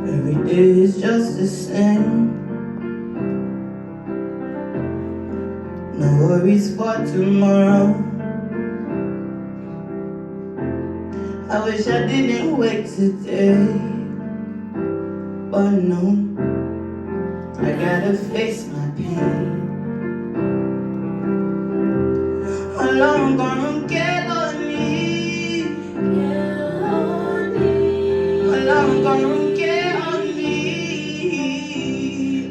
Every day is just the same. No worries for tomorrow. I wish I didn't wait today, but no, I gotta face my pain. Alone gonna get on me. Alone gonna get on me.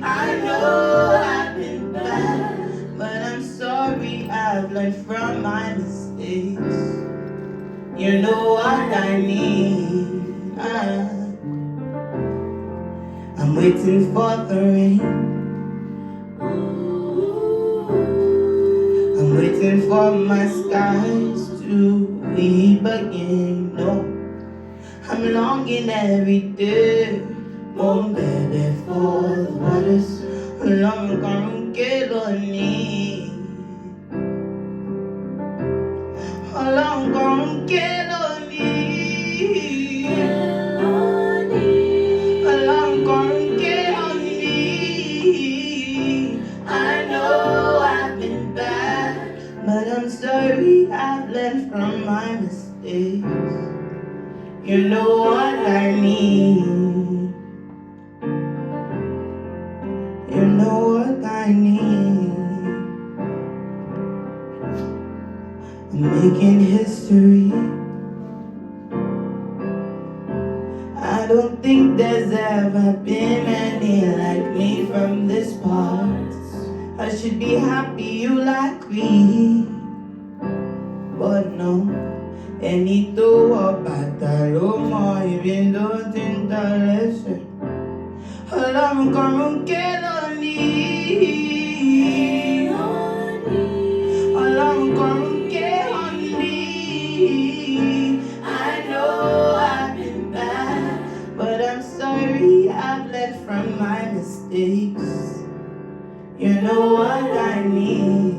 I know I've been bad, but I'm sorry, I've learned from my mistakes. You know what I need. I'm waiting for the rain. I'm waiting for my skies to weep again. No, I'm longing every day. Oh baby, for the waters. I'm gonna get on me. I'm gonna get on me. I'm gonna get on me. I know I've been bad, but I'm sorry, I've learned from my mistakes. You know what I need. You know what I need. I'm making history. I don't think there's ever been any like me from this part. I should be happy you like me, but no. Enito o patalomo, even though it's the lesson. I'm gonna get on me. I'm gonna get on me. I know I've been bad, but I'm sorry, I've learned from my mistakes. You know what I need.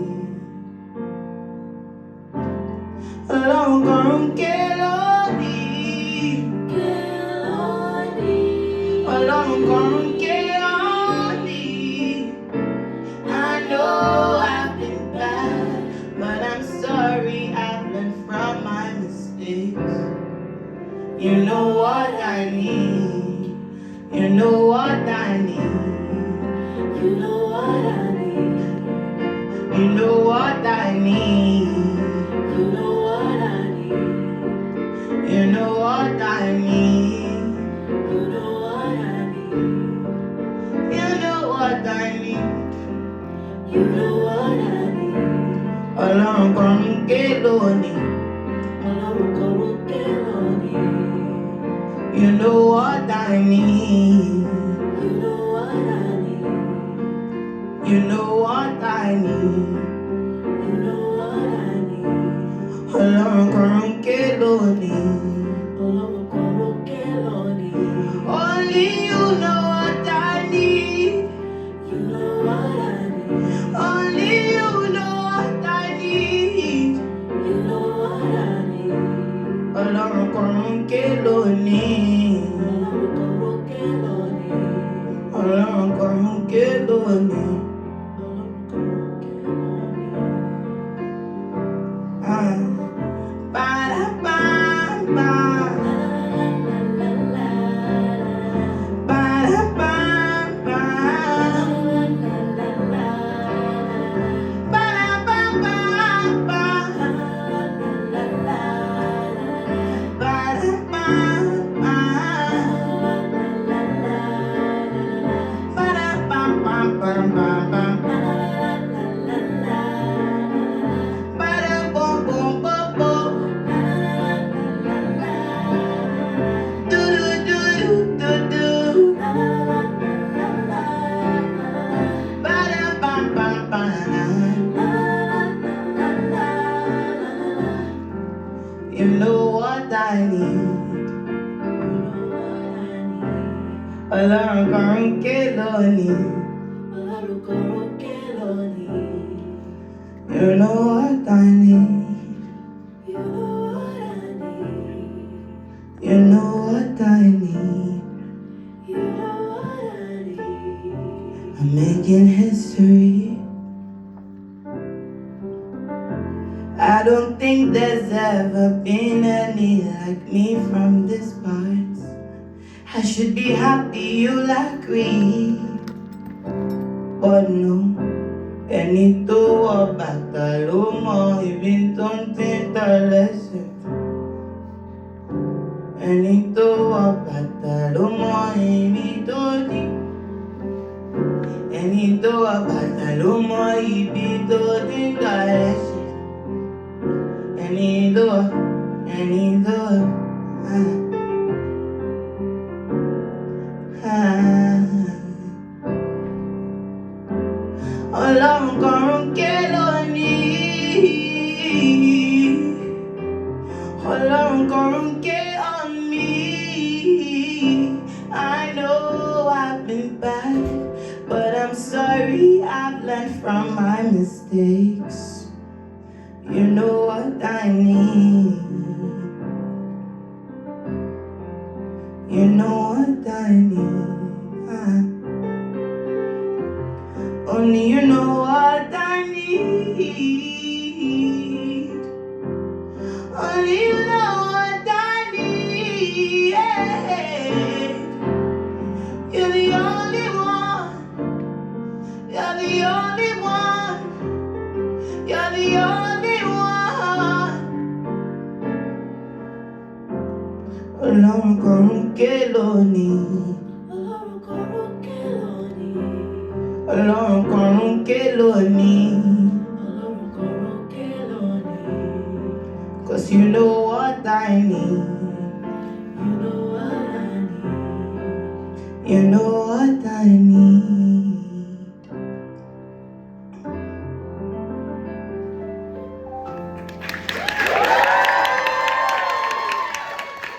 I'm gonna get on me. I'm gonna get on me. I know I've been bad, but I'm sorry, I've learned from my mistakes. You know what I need. You know what I need. You know what I need. You know what I need. You know what I need. You know what I need. You know what I need. You know what I need. You know what I need. Ọlọ́run kan ń ké lónìí. Ọlọ́run kan ń ké lónìí. You know what I need. You know what I need. You know what I need. You know what I need. Ọlọ́run kan ń ké lónìí. Ọlọ́run kan ń ké lónìí. Only you know what I need. You know what I need. Only you know what I need. You know what I need. Ọlọ́run kan ń ké lónìí. Ọlọ́run kan ń ké lónìí. Ọlọ́run kan ń ké lónìí. Ọlọ́run kọ̀ọ̀rún ké lónìí. Ọlọ́run kọ̀ọ̀rún ké lónìí. You know what I need. You know what I need. You know what I need. You know what I need. I'm making history. I don't think there's ever been any like me from this part. I should be happy you agree, but no. Ẹni tó wọ bàtà ló mọ ibi tó ń tí ń tọ́ lẹ́sẹ̀. Ẹni tó wọ bàtà ló mọ ibi tó dí. Ẹni tó wọ bàtà ló mọ ibi tó dí ń tọ́ lẹ́sẹ̀. Ẹni tó wọ. Ọlọ́run kọ̀ọ̀rún ké lónìí. Ọlọ́run kọ̀ọ̀rún ké on me. I know I've been bad, but I'm sorry I've learned from my mistakes. You know what I need. You know what I need. Only you know what I need. Only you know what I need. Yeah. You're the only one. You're the only one. You're the only one. Ọlọ́run kọ̀ọ̀rún ké lónìí. Ọlọ́run kọ̀ọ̀rún ké lónìí. Ọlọ́run kọ̀ọ̀rún ké lónìí. Ọlọ́run kọ̀ọ̀rún ké lónìí. 'Cause you know what I need. You know what I need. You know what I need.